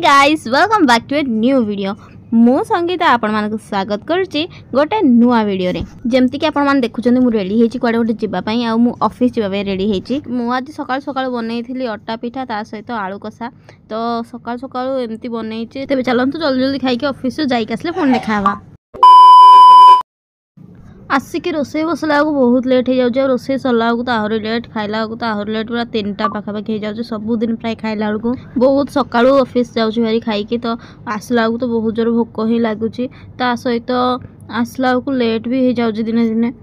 Guys welcome back to a new video. मो संगीता आपण मानक स्वागत करछि गोटे नुआ वीडियो रे। जेमति कि आपण मान देखुछन मु रेडी हेछि कोडे गोटे जिबा पई आ मु ऑफिस जिबा पई रेडी हेछि। मु आज सकाळ सकाळ बनैथिली अट्टा पिठा ता सहित आलू कसा। तो सकाळ सकाळ एमति बनैछि। तबे चलंतु जल्दी जल्दी खाइ के ऑफिस से जाई के आसले फोन देखावा। आसिक रोसे बसला को बहुत लेट हो जाए। रोसे सरला को तो आहरी लेट, खाइला को तो आहरी लेट, पूरा 3टा पाखापाखि हो जाए। सबुदिन प्राय खाइला को बहुत सकाळू ऑफिस जाऊँ भारी खाई तो आसला को तो बहुत जोर भोक ही लगुच। ता सहित आसला को लेट भी हो जाए। दिने दिने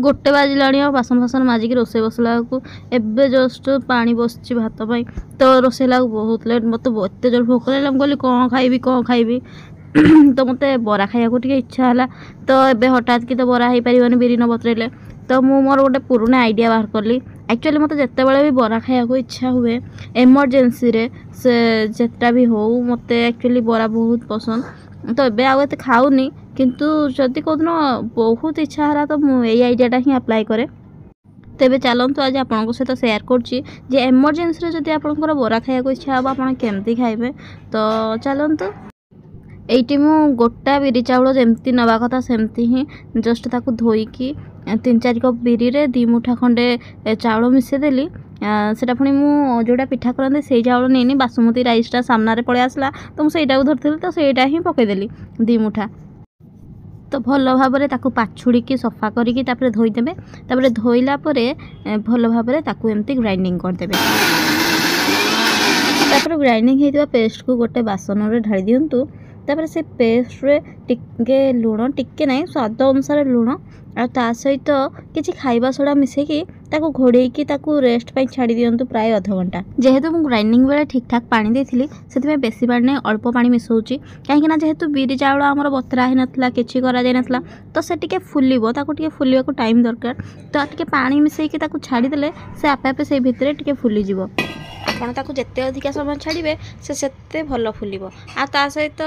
1 बाजिला बासन फासन माजिक रोसे बसला को एबे जस्ट पानी बसची भात पाई। तो रोसे ला बहुत लेट। मत एत जोर भोक लगे कहली कौन खाइबी तो मत बरा खाया को इच्छा है। तो एबे हठात कि तो बरा हो पार बिरी न बतरेले तो मु मोर गोटे पुराना आइडिया बाहर कली। एक्चुअली मत जिते बड़े भी बरा खाया को इच्छा हुए इमरजेंसी रे से जेटा भी हो मत एक्चुअली बरा बहुत पसंद। तो एबे आउ खाऊनी किंतु जदि कोदिन बहुत इच्छा है तो मु यही आइडियाटा ही अप्लाई करे। तेबे चलतु आज आपन सहित शेयर करछि जे इमरजेंसी रे जदि आपनकर बरा खाया को इच्छा हो आपन केमती खाइबे। तो चलतु एइटी मु गोटा बिरी चाउल जमती नवा कथा सेमती ही जस्ट ताकू धोईकी 3-4 कप बिरी रे 2 मुठा खंडे चाउल मिसे देली। सेटा पुणी मु जोड़ा पिठा करते से चाउल नहीं बासमती राइसटा सामने रे पड़े आसला तो मुझे धरती तो सहीटा ही पकईदेली 2 मुठा। तो भल भाव ताकू पाछुड़ी सफा करके धोईदेवे। तापर धोइला परे भल भाव ताकू एमती ग्राइंडिंग करदेवे। तापर ग्राइंडिंग होइतबा पेस्ट को गोटे बासन रे ढाली दियंतु। तापर से पेस्ट रे टिके लुण टिके नहीं स्वाद अनुसार लुण आ ता सहित किछि खाइबा सोडा मिसेकी ताकू घोड़ेकी ताकू रेस्ट पाई छाड़ी दियंतु प्राय आधा घंटा। जेहेतु मु ग्राइंडिंग बेले ठीक ठाक पानी देथिली सेति बेसी पानी नहीं अल्प पानी मिसौची कहीं ना जेहेतु बिरी चाउल आमर बतरा ही नथला किछि करा जाय नथला तो से टिके फुलिबो ताकू टिके फुलिबा को टाइम दरकार। तो टिके पानी मिसेकी ताकू छाड़ी देले से आपे आपे से भितरे टिके फुली जिवो। आपण ताकू जिते अधिका समय छाड़े से भल फुलिबो। आ ता सहित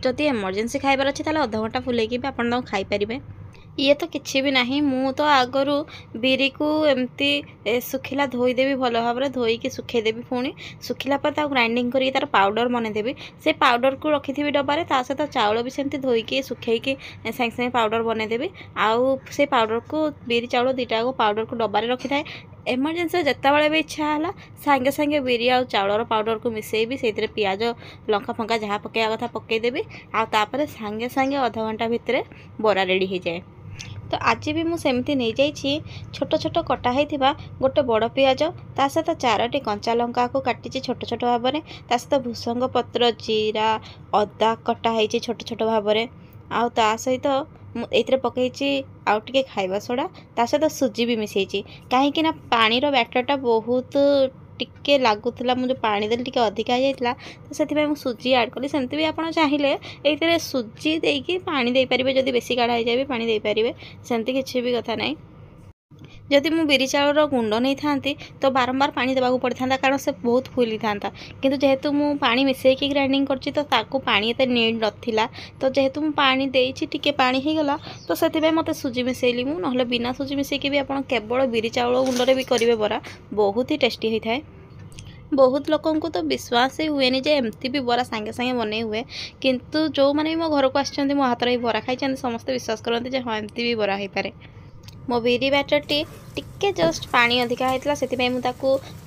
जदि इमरजेंसी खाइबार अच्छे ताले आधा घंटा फुलेकी भी आपण खाई परिबे। ये तो किसी भी नहीं मु तो आगरू बिरी को एमती सुखिला धोईदेवी भल भाव में धोईकी सुखेदेवी पुणी सुखिला पर ग्राइंडिंग करके तार पाउडर बनेदेवी। से पाउडर को रखी डबारे ता सहित चाउल भी सेमती धोईकी सुखेकी सागे सागे पाउडर बनेदेवी। आउ से पाउडर को बिरी चाउल 2टा को पाउडर को डबारे रखी थाए। इमरजेंसी जिते बड़े भी इच्छा है सागे सागे बिरी आ चाउलर पाउडर को मिसेबी से पियाज लंका फंका जहाँ पकड़ा कथा पकईदेवी। आपर सागे सागे आधा घंटा भितर बरा रेडी हो जाए। तो आज भी मुझे सेमती नहीं जाइए छोट छोट कटा होता गोटे बड़ पियाज ता सहित 4टी कंचा लंका को काटी छोट छोट भाव में ता सहित भूसंग पत्र जीरा अदा कटा है छोट छोट भाव में आउ ता सहित ये पकई आउ टे खाइबा सोडा ता सहित सुजी भी मिसई कहीं पानी बैटरटा बहुत टिके लगुला मुझे पानी देली टिके अधिका हो जाता तो से सुजी ऐड कली। सेमती भी आपड़ चाहिए ये सुजी देकी पानी दे पारे जदि बेसी गाढ़ा हो जाए पानी दे पारे सेमती किसी भी कथा नहीं। जदि मु बिरी चाउल गुंड नहीं था तो बारंबार पानी देवाक पड़ता कारण से बहुत फुली था किंतु जेहेतु मु पानी मिसेकी ग्राइंडिंग करछि तो ताकू पानी एते नीड नथिला। तो जेहेतु मु पानी देइछि टिके पानी हो गला तो सेति मते सुजी मिसेली मु नहले बिना सुजी मिसेकी भी आपण केवल बिरी चाउल गुंड रे भी करिवे बरा बहुत ही टेस्टी होता है। बहुत लोगों को तो विश्वास ही हुए जे एमती भी बरा सांगे सांगे बने हुए किंतु जो मैंने मो घर को आसछन्ती मो हाथ रे बरा खाई समस्त विश्वास करते जे हाँ एमती भी बरा हो पारे। मो बिरी बैटरटी टिके जस्ट पानी अधिका होता से मुझे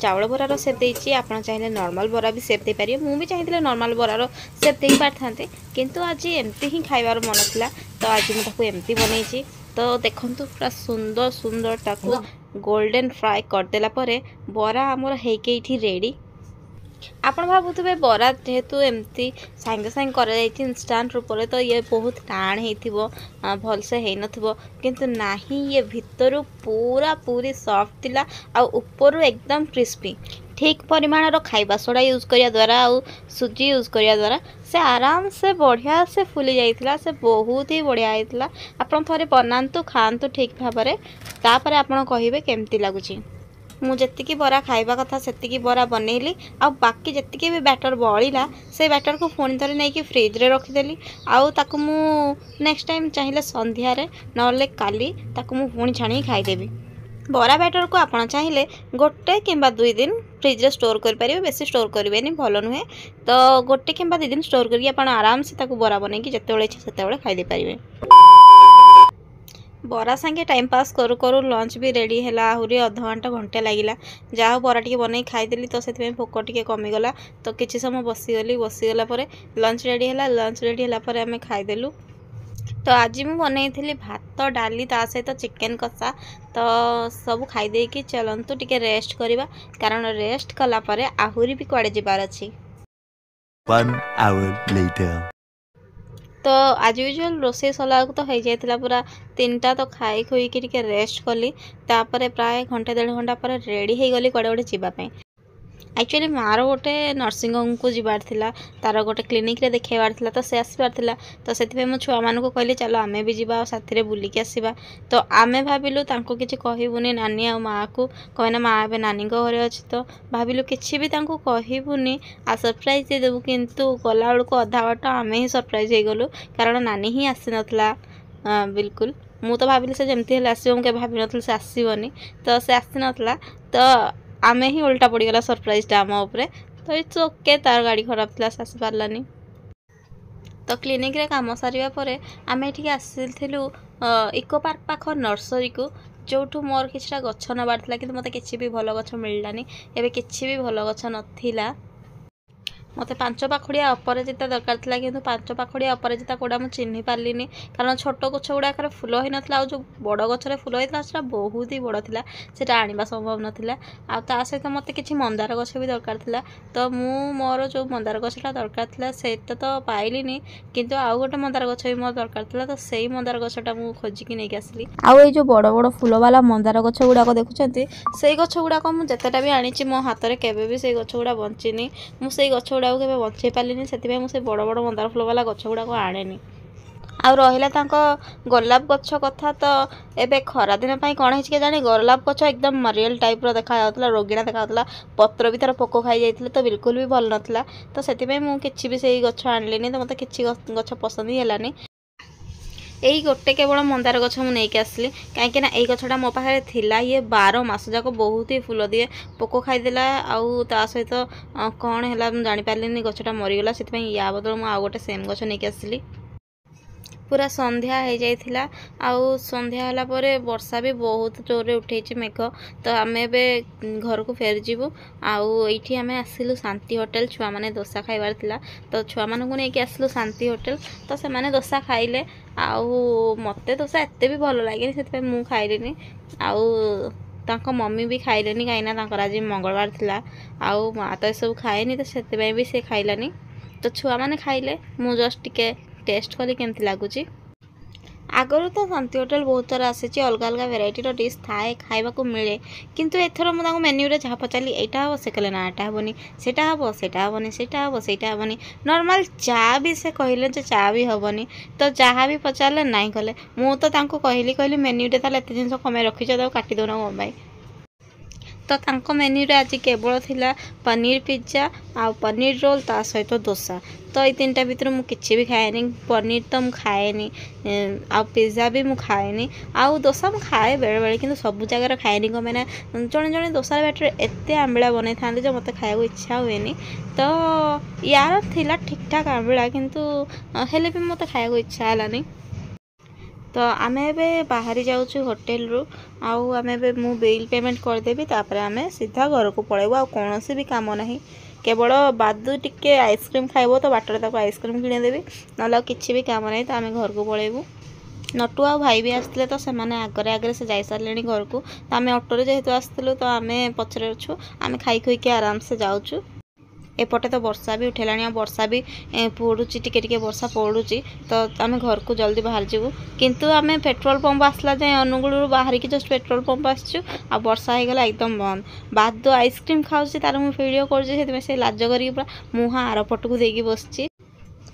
चाउल बरार सेप देती। आप चाहिए नॉर्मल बरा भी सेप दे पारे मुझे चाहिए नॉर्मल बरार सेप दे पारि किंतु आज एमती ही खाइबार मन था तो आज मुझे एमती बनई। तो देखंतु पूरा सुंदर सुंदर ताकू गोल्डन फ्राए करदेला परे बरा आमर हेके इठी रेडी। आपण भावुवे बरा जेहेतु एमती सांगे सांगे कर इंस्टांट रूप में तो ये बहुत टाण हो भलसे हो नथिबो किंतु नाही ये भितर पूरा पूरी सॉफ्ट थिला आ ऊपर एकदम क्रिस्पी। ठीक परिमाण खाइबा सोडा यूज करिया द्वारा आउ सुजी यूज करिया द्वारा से आराम से बढ़िया से फुली जाइथिला से बहुत ही बढ़िया होइथिला। आपण थोड़े बनातु खातु ठीक भाव में तापर आपण कहिबे केमती लागुची। मु जेतिकी बरा खाइबा कथा सेतिकी बरा बनैली आ बाकी जेतिकी भी बैटर बळिला से बैटर को पुणी थरे नहीं कि फ्रिज रे रखिदेली। आउ ताकू मु नेक्स्ट टाइम चाहिए संध्या रे नले काली ताकू मु पुणी छाणी खाइदेवी। बरा बैटर को आप चाहिए गोटे कि 2 दिन फ्रिज स्टोर करेंगे, बेसी स्टोर करेंगे भल नुहे। तो गोटे कि 2 दिन स्टोर करके आराम से बरा बनई जिते इच्छा से खाई पारे। बरा सांगे टाइम पास करू करू लंच भी रेडी है, आहरी अध घंटा घंटे लगिला। जहाँ बरा टी बनई खाईदेली तो से भोक टी कमीगला। तो किसी समय बसीगला लंच रेडी है। लंच रेडी है आम खाईदेलु। तो आज मुझे बनई भात डाली ता सहित चिकेन कषा। तो सब खाईदे कि चलतु टिके रेस्ट करवा, कारण रेस्ट कलापर आहरी भी कुआड़े जीवार अच्छी। 1 hour later तो आज यूजुअल रोसे सला तो हो जाता पूरा 3टा। तो खाई खुईकी टिके रेस्ट कली, तापर प्राय घंटे 1.5 घंटा पर रेडी हो गली कुआड़े गोटे जीवाई। एक्चुअली मार गोटे नर्सिंग होम को जीवार थिला, तार गोटे क्लिनिक रे देखेबार थिला। तो से आसबार थिला, तो से मो छुआ मान को कहली चलो आमे भी जीवा साथी रे बुलिकी आसीबा। तो आमे भाबिलु तांको किछि कहिबुनी नानी आ माँ को, कहना माँ ए नानी घरे अछि। तो भाबिलु किछि भी तांको कहिबुनी आ सरप्राइज दे देबु, किंतु गला बेलको अधा बाट आमे ही सरप्राइज हे गलु, कारण नानी ही आसी नथला बिल्कुल। मु तो भाबिली से जेमती हेले आसीबो, मु के भाबि नथल से आसीबनी। तो से आसी नथला, तो आमे ही उल्टा पड़गला सरप्राइजटा आम उपरे। तो इट्स ओके, तार गाड़ी खराब थी आसी पार्लानी। तो क्लिनिक रे काम सारिबा परे आमे एठी आसिलथिलु इको पार्क पाख नर्सरी को, जोठू मोर किछटा गछ नबार थिला, किंतु मते किछि भी भल गछ मिललानी। एबे किछि भी भल गछ नथिला। मत 5 पाखुड़िया अपराजिता दरकार था, किंतु 5 पाखुड़िया अपराजिता कोड़ा मुझे चिन्ह पार्लिनी, कारण छोट गछ गुड़ाक फुल हो ना। जो बड़ गचर फुल होता है बहुत ही बड़ था, से आने संभव नाला। आ सहित मत कि मंदार गछ भी दरकार था। तो मु मोर जो मंदार गछटा दरकार था से तो पाइलिनी, किंतु आउ गोटे मंदार गछ भी मोर दरकार था। तो सही मंदार गछटा मु खोजिकी नहीं आसली। आउ जो बड़ बड़ फुल वाला मंदार गछ गुड़ाक देखुं, से गछ गुड़ाक मुझे जितेटा भी आनी मो हाथ में केवे भी से गछ गुड़ा बंचीनी। मुझे गछ गुड़ा के बचे पारे, से बड़ बड़ मंदार फुल वाला गछ गुड़ाक आने। आ रहा गोलाप गछ कथा, तो एबे खरा दिन कौन है कि जानी गोलाप गछ एकदम मरियल टाइप देखा, रोगिणा देखा, पत्र भी तार पोक खाई जाते, तो बिल्कुल भी भल नाला। तो से मुझे भी से गछ आनलिनी। तो मतलब किसी गछ पसंद ही है। यही गोटे केवल मंदार गछ मुझे नहीं आसली, कहीं यही गछटा मो पाखे थिला। ये 12 मास जाक बहुत ही फुल दिए, पोक खाईदेला। आउ ता सहित कौन है जानी पार्लिनी, गछटा मरीगला। से या बदल मुझे आउ गोटे सेम गछ नहीं आसली। पूरा संध्या हो जाइथिला, आउ संध्या होला परे वर्षा भी बहुत जोरे उठे मेघ। तो आम ए घर को फेरी जीवु। आउ एठी आम आसिलु शांति होटल, छुआ माने डोसा खाइबार थिला। तो छुआ मानकु नेकी आसिलु शांति होटल। तो से माने डोसा खाइले, आउ मते डोसा एते भी भल लागेनी, से मु खाइलिनी। आउ तांको मम्मी भी खाइलेनी, कहीं आज मंगलवार थिला। आउ माँ तो सब खाएनी, तो से भी से खाइलानी। तो छुआ माने खाइले, मु जस्ट टिके टेस्ट कली केमती लगुच। आगुरी तो शांति होटल बहुत थर आसी, अलग अलग भेराइटी डिश थाए खाइबा को मिले, किंतु एथर मुझे मेन्यू रे जहाँ पचारि एटा हम से कहले ना एटा हेनी, सेटा हम सेटा हेनी, सेटा हम सेटा हेनी। नॉर्मल चा भी से कहले चा भी हेनी। तो जहाँ भी पचारे ना कले, मुझे तो कहली मेन्यू रे एत जिन कमे रखीच तो काटी दौना कमाई। तो तांको मेन्यू रे आज केवल थिला पनीर पिज्जा आ पनीर रोल ता सहित डोसा। तो ये 3टा भितर मु किछि भी खाएनी। पनीर तो मु खाएनी, आ पिज्जा भी मु खाएनी, आउ डोसा मु खाए बेले बेले, किंतु सब जगह खाएनी। कम ना जड़े जड़े डोसा बैटर एत आंबिला बनई था जो मत खाया इच्छा हुए। तो यार थिला ठीक ठाक आंबिला, किंतु हेले भी मत खाया इच्छा है। तो आम ए बाहरी जाऊँ होटेल रु, आउ आम ए मु बिल पेमेंट करदेवी, तापर आम सीधा घर को पलैबू। आ कौन भी काम ना, केवल बादू टिके आइसक्रीम खाइब तो बाटर तक आइसक्रीम किणदेवी, ना कि भी काम ना। तो आम घर को पलैबू। नटू आ भाई भी आसते, तो से आगे आगे से जाई सारे घर को। तो आम ऑटो जेहेतु आसलु, तो आम पचरे अच्छु, आम खाई खुईकी आराम से जाऊँ। एपटे तो वर्षा भी उठेलानी, वर्षा भी पड़ुची, टिके वर्षा पड़ुची। तो आम घर को जल्दी बाहर जीवु, किंतु आम पेट्रोल पंप आसला जाए अनुगुल बाहर की जस्ट पेट्रोल पंप आसचु। आ वर्षा हो गला एकदम बंद। बादू आइसक्रीम खाऊँ, तार मुझे वीडियो कर लाज कर मुहा आर पट को देकी बसची।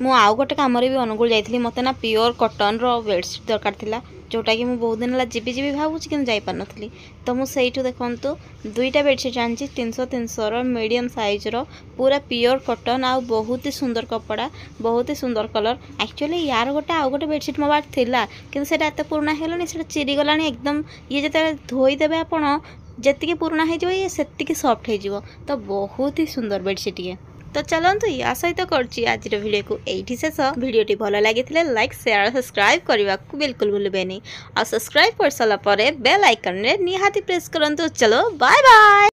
ମୁଁ ଆଉ ଗୋଟେ କାମରେ ବି ଅନୁଗୁଳ ଯାଇଥିଲି। ମୋତେ ନା ପିଓର କଟନର ବେଡ଼ସିଟ୍ ଦରକାର ଥିଲା, ଯେଉଁଟାକି ମୁଁ ବହୁତ ଦିନ ହେଲା ଯିବି ଯିବି ଭାବୁଛି କିନ୍ତୁ ଯାଇପାରୁନଥିଲି। ତ ମୁଁ ସେଇଠୁ ଦେଖନ୍ତୁ ଦୁଇଟା ବେଡ଼ସିଟ୍ ଆଣିଛି 300-300ର ମିଡ଼ିୟମ୍ ସାଇଜ୍ର, ପୁରା ପିଓର କଟନ ଆଉ ବହୁତ ହି ସୁନ୍ଦର କପଡ଼ା, ବହୁତ ହି ସୁନ୍ଦର କଲର୍। ଆକ୍ଚୁଆଲି ୟାର ଆଉ ଗୋଟେ ବେଡ଼ସିଟ୍ ମୋ ପାଖରେ ଥିଲା କିନ୍ତୁ ସେଇଟା ଏତେ ପୁରୁଣା ହେଇଗଲାଣି, ସେଇଟା ଚିରିଗଲାଣି ଏକଦମ। ଇଏ ଯେତେବେଳେ ଧୋଇଦେବେ ଆପଣ, ଯେତିକି ପୁରୁଣା ହେଇଯିବ ଇଏ ସେତିକି ସଫ୍ଟ ହେଇଯିବ। ତ ବହୁତ ହି ସୁନ୍ଦର ବେଡ଼ସିଟ୍ ଇଏ। ତ ଚାଲନ୍ତୁ ୟା ସହିତ କରୁଛି ଆଜିର ଭିଡ଼ିଓକୁ ଏଇଠି ଶେଷ। ଭିଡ଼ିଓଟି ଭଲ ଲାଗିଥିଲେ ଲାଇକ୍, ସେୟାର, ସବସ୍କ୍ରାଇବ୍ କରିବାକୁ ବିଲକୁଲ ଭୁଲିବେନି। ଆଉ ସବସ୍କ୍ରାଇବ୍ କରିସାରିଲା ପରେ ବେଲ୍ ଆଇକନ୍ରେ ନିହାତି ପ୍ରେସ୍ କରନ୍ତୁ। ଚलो ବାଏ ବାଏ।